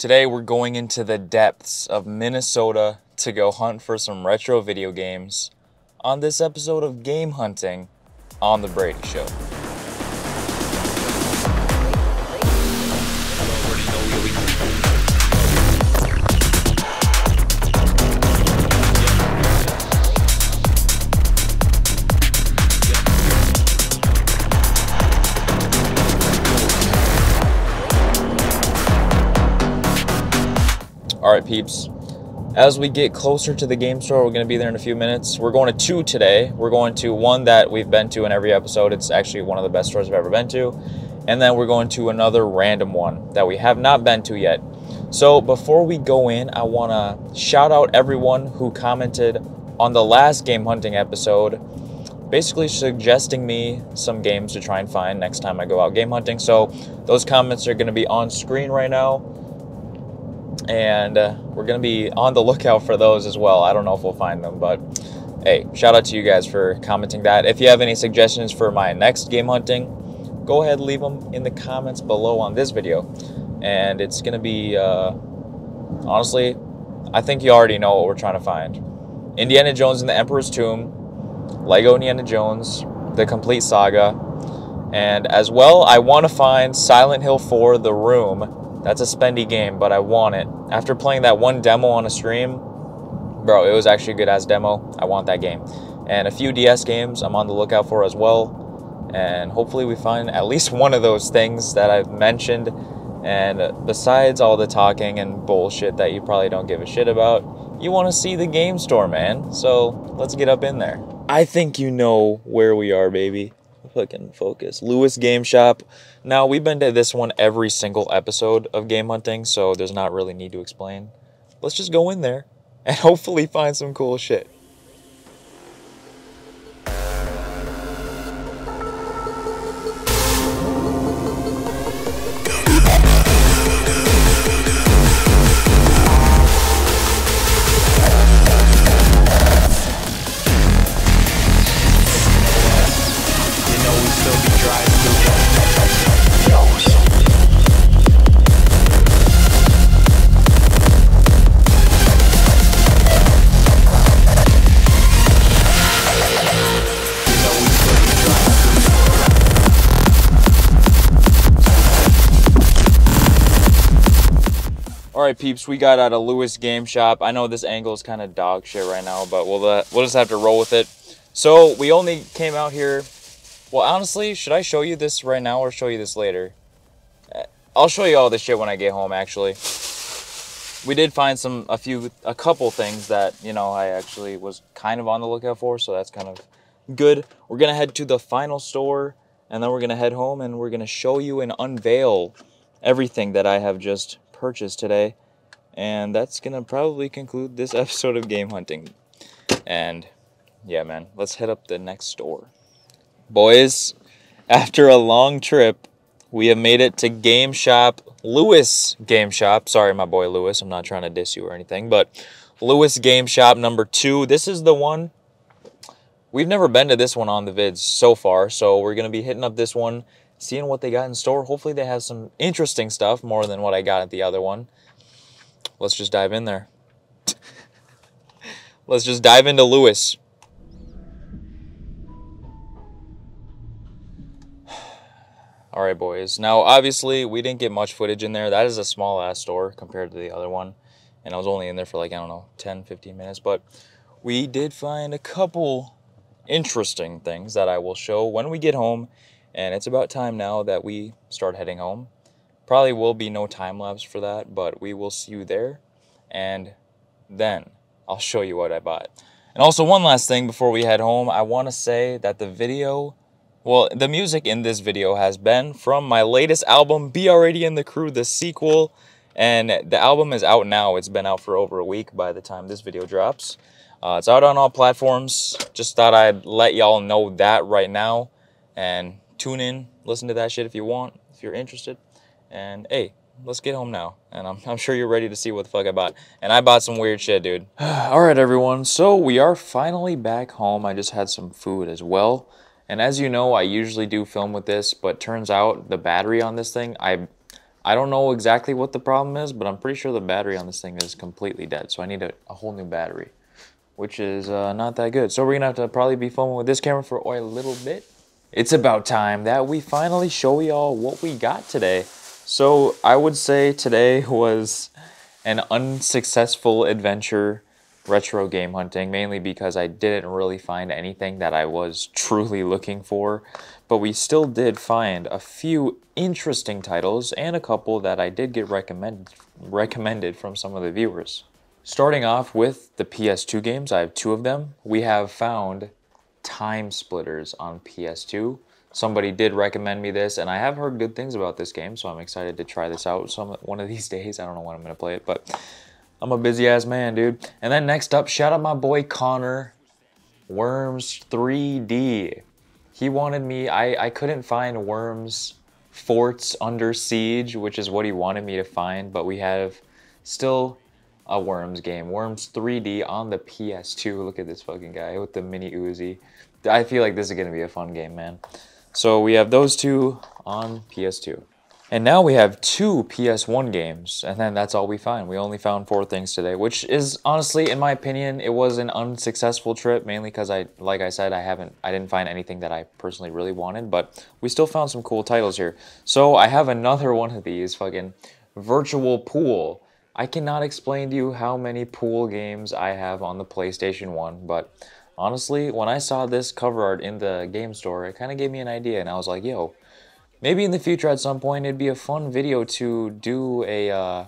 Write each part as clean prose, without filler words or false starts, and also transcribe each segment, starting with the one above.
Today we're going into the depths of Minnesota to go hunt for some retro video games on this episode of Game Hunting on The Brady Show. Alright peeps, as we get closer to the game store, we're going to be there in a few minutes. We're going to two today. We're going to one that we've been to in every episode. It's actually one of the best stores I've ever been to. And then we're going to another random one that we have not been to yet. So before we go in, I want to shout out everyone who commented on the last game hunting episode, basically suggesting me some games to try and find next time I go out game hunting. So those comments are going to be on screen right now. And we're going to be on the lookout for those as well. I don't know if we'll find them, but hey, shout out to you guys for commenting that. If you have any suggestions for my next game hunting, go ahead and leave them in the comments below on this video. And it's going to be, honestly, I think you already know what we're trying to find. Indiana Jones and the Emperor's Tomb, Lego Indiana Jones, the complete saga, and as well, I want to find Silent Hill 4, The Room. That's a spendy game, but I want it. After playing that one demo on a stream, bro, it was actually a good-ass demo. I want that game. And a few DS games I'm on the lookout for as well. And hopefully we find at least one of those things that I've mentioned. And besides all the talking and bullshit that you probably don't give a shit about, you want to see the game store, man. So let's get up in there. I think you know where we are, baby. Fucking focus. Lewis Game Shop. Now, we've been to this one every single episode of Game Hunting, so there's not really need to explain. Let's just go in there and hopefully find some cool shit. Alright peeps, we got out of Lewis Game Shop. I know this angle is kind of dog shit right now, but we'll just have to roll with it. So we only came out here, well honestly, should I show you this right now or show you this later? I'll show you all this shit when I get home actually. We did find a couple things that, you know, I actually was kind of on the lookout for, so that's kind of good. We're going to head to the final store, and then we're going to head home, and we're going to show you and unveil everything that I have just purchased today. And that's gonna probably conclude this episode of Game Hunting. And yeah, man, let's head up the next store. Boys, after a long trip, we have made it to Game Shop, Lewis Game Shop. Sorry, my boy Lewis, I'm not trying to diss you or anything, but Lewis Game Shop number 2. This is the one. We've never been to this one on the vids so far, so we're gonna be hitting up this one, seeing what they got in store. Hopefully they have some interesting stuff, more than what I got at the other one. Let's just dive in there. Let's just dive into Lewis. Alright, boys. Now, obviously, we didn't get much footage in there. That is a small-ass store compared to the other one. And I was only in there for like, I don't know, 10, 15 minutes. But we did find a couple interesting things that I will show when we get home. And it's about time now that we start heading home. Probably will be no time lapse for that, but we will see you there. And then I'll show you what I bought. And also one last thing before we head home, I want to say that the music in this video has been from my latest album, BR8DY and the Crew, the sequel. And the album is out now. It's been out for over a week by the time this video drops. It's out on all platforms. Just thought I'd let y'all know that right now. And tune in, listen to that shit if you want, if you're interested. And hey, let's get home now. And I'm sure you're ready to see what the fuck I bought. And I bought some weird shit, dude. Alright, everyone. So we are finally back home. I just had some food as well. And as you know, I usually do film with this, but turns out the battery on this thing, I I don't know exactly what the problem is, but I'm pretty sure the battery on this thing is completely dead. So I need a whole new battery, which is not that good. So we're gonna have to probably be filming with this camera for a little bit. It's about time that we finally show y'all what we got today. So I would say today was an unsuccessful adventure retro game hunting, mainly because I didn't really find anything that I was truly looking for, but we still did find a few interesting titles and a couple that I did get recommended from some of the viewers. Starting off with the PS2 games, I have two of them. We have found Time Splitters on PS2. Somebody did recommend me this, and I have heard good things about this game, so I'm excited to try this out one of these days. I don't know when I'm going to play it, but I'm a busy-ass man, dude. And then next up, shout out my boy Connor, Worms 3D. He wanted me, I couldn't find Worms Forts Under Siege, which is what he wanted me to find, but we have still a Worms game. Worms 3D on the PS2. Look at this fucking guy with the mini Uzi. I feel like this is going to be a fun game, man. So we have those two on PS2. And now we have two PS1 games, and then that's all we find. We only found 4 things today, which is honestly, in my opinion, it was an unsuccessful trip, mainly because like I said, I didn't find anything that I personally really wanted, but we still found some cool titles here. So I have another one of these, fucking Virtual Pool. I cannot explain to you how many pool games I have on the PlayStation 1, but honestly, when I saw this cover art in the game store, it kind of gave me an idea, and I was like, yo, maybe in the future at some point it'd be a fun video to do a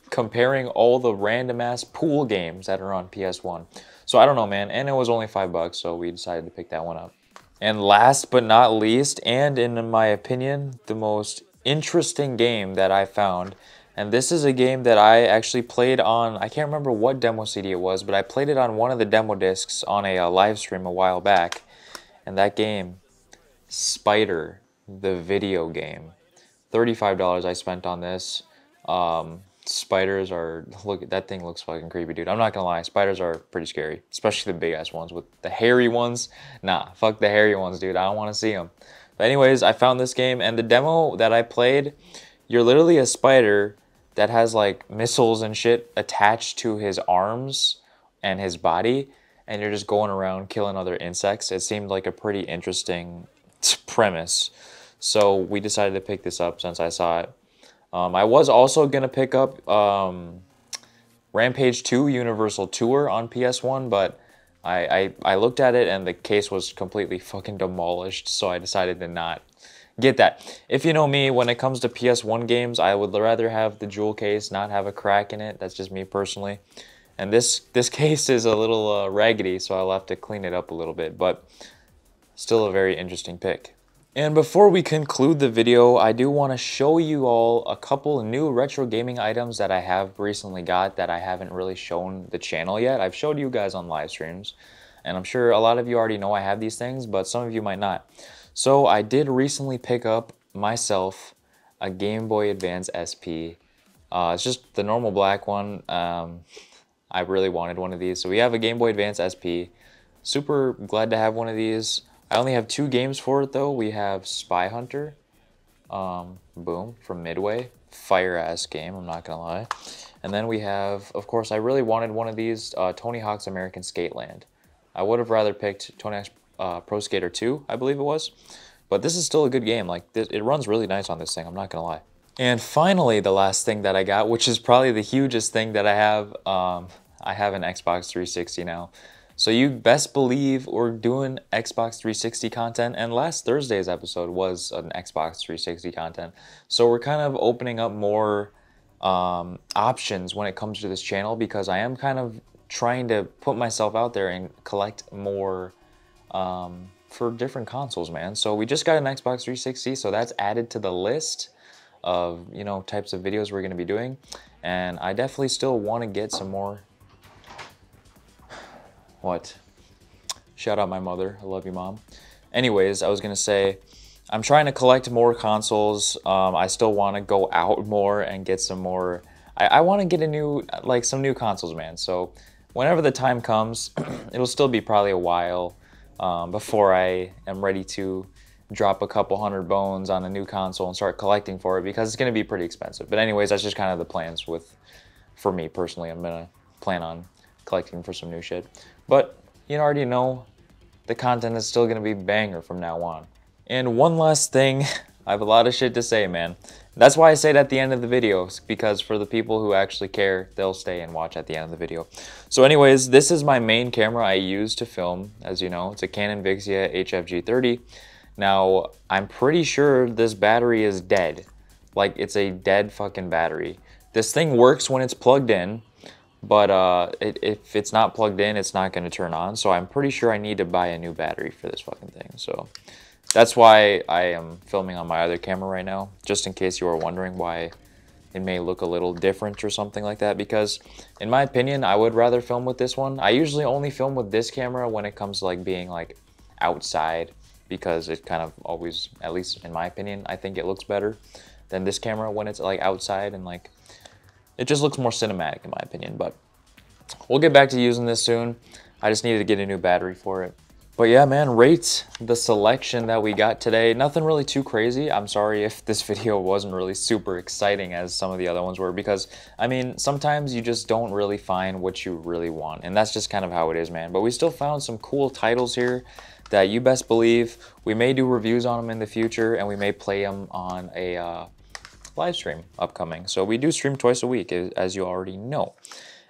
comparing all the random ass pool games that are on PS1. So I don't know, man, and it was only $5, so we decided to pick that one up. And last but not least, and in my opinion, the most interesting game that I found, and this is a game that I actually played on, I can't remember what demo CD it was, but I played it on one of the demo discs on a live stream a while back. And that game, Spider, the video game. $35 I spent on this. Spiders are, look, that thing looks fucking creepy, dude. I'm not gonna lie, spiders are pretty scary, especially the big ass ones. With the hairy ones, nah, fuck the hairy ones, dude. I don't want to see them. But anyways, I found this game, and the demo that I played, you're literally a spider that has like missiles and shit attached to his arms and his body, and you're just going around killing other insects. It seemed like a pretty interesting premise, so we decided to pick this up since I saw it. I was also gonna pick up Rampage 2 Universal Tour on PS1, but I looked at it and the case was completely fucking demolished, so I decided to not get that. If you know me, when it comes to PS1 games, I would rather have the jewel case, not have a crack in it. That's just me personally. And this case is a little raggedy, so I'll have to clean it up a little bit, but still a very interesting pick. And before we conclude the video, I do want to show you all a couple new retro gaming items that I have recently got that I haven't really shown the channel yet. I've showed you guys on live streams, and I'm sure a lot of you already know I have these things, but some of you might not. So I did recently pick up myself a Game Boy Advance SP. It's just the normal black one. I really wanted one of these. So we have a Game Boy Advance SP. Super glad to have one of these. I only have 2 games for it though. We have Spy Hunter, boom, from Midway. Fire ass game, I'm not gonna lie. And then we have, of course, I really wanted one of these, Tony Hawk's American Skateland. I would have rather picked Tony Hawk's Pro Skater 2, I believe it was. But this is still a good game. Like, it runs really nice on this thing, I'm not gonna lie. And finally, the last thing that I got, which is probably the hugest thing that I have an Xbox 360 now. So you best believe we're doing Xbox 360 content, and last Thursday's episode was an Xbox 360 content. So we're kind of opening up more options when it comes to this channel, because I am kind of trying to put myself out there and collect more for different consoles, man. So we just got an Xbox 360, so that's added to the list of, you know, types of videos we're going to be doing. And I definitely still want to get some more. What? Shout out my mother. I love you, Mom. Anyways, I was going to say, I'm trying to collect more consoles. I still want to go out more and get some more. I want to get a new, like, some new consoles, man. So whenever the time comes, it'll still be probably a while before I am ready to drop a couple hundred bones on a new console and start collecting for it because it's going to be pretty expensive. But anyways, that's just kind of the plans for me personally. I'm going to plan on collecting for some new shit. But you already know the content is still going to be banger from now on. And one last thing, I have a lot of shit to say, man. That's why I say it at the end of the videos, because for the people who actually care, they'll stay and watch at the end of the video. So anyways, this is my main camera I use to film, as you know. It's a Canon Vixia HFG30. Now, I'm pretty sure this battery is dead. Like, it's a dead fucking battery. This thing works when it's plugged in, but if it's not plugged in, it's not going to turn on. So I'm pretty sure I need to buy a new battery for this fucking thing. So that's why I am filming on my other camera right now, just in case you are wondering why it may look a little different or something like that. Because in my opinion, I would rather film with this one. I usually only film with this camera when it comes to like being like outside, because it kind of always, at least in my opinion, I think it looks better than this camera when it's like outside, and like it just looks more cinematic in my opinion. But we'll get back to using this soon. I just needed to get a new battery for it. But yeah, man, rate the selection that we got today. Nothing really too crazy. I'm sorry if this video wasn't really super exciting as some of the other ones were, because, I mean, sometimes you just don't really find what you really want. And that's just kind of how it is, man. But we still found some cool titles here that you best believe we may do reviews on them in the future, and we may play them on a live stream upcoming. So we do stream twice a week, as you already know.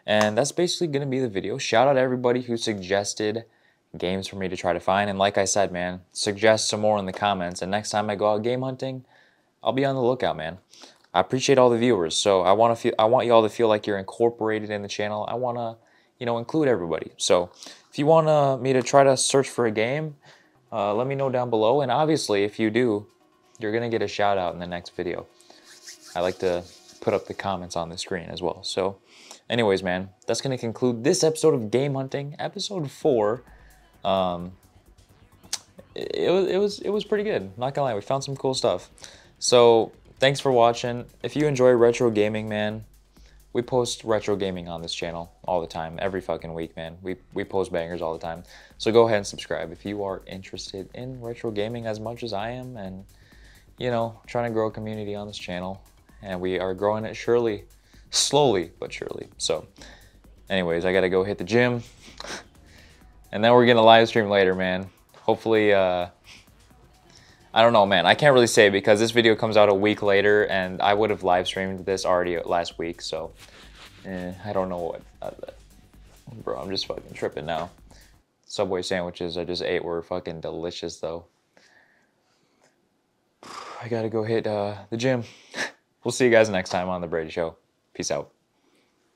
And that's basically going to be the video. Shout out to everybody who suggested games for me to try to find, and like I said, man, suggest some more in the comments, and next time I go out game hunting, I'll be on the lookout, man. I appreciate all the viewers, so I want you all to feel like you're incorporated in the channel. I want to, include everybody. So if you want me to try to search for a game, let me know down below, and obviously if you do, you're gonna get a shout out in the next video. I like to put up the comments on the screen as well. So anyways, man, that's gonna conclude this episode of Game Hunting, episode 4. It was pretty good, not gonna lie. We found some cool stuff. So thanks for watching. If you enjoy retro gaming, man, we post retro gaming on this channel all the time, every fucking week, man. We post bangers all the time. So go ahead and subscribe if you are interested in retro gaming as much as I am, and trying to grow a community on this channel. And we are growing it slowly but surely. So anyways, I gotta go hit the gym. And then we're gonna live stream later, man. Hopefully, I don't know, man. I can't really say because this video comes out a week later, and I would have live streamed this already last week. So, I don't know what. Bro, I'm just fucking tripping now. Subway sandwiches I just ate were fucking delicious, though. I gotta go hit the gym. We'll see you guys next time on The Brady Show. Peace out.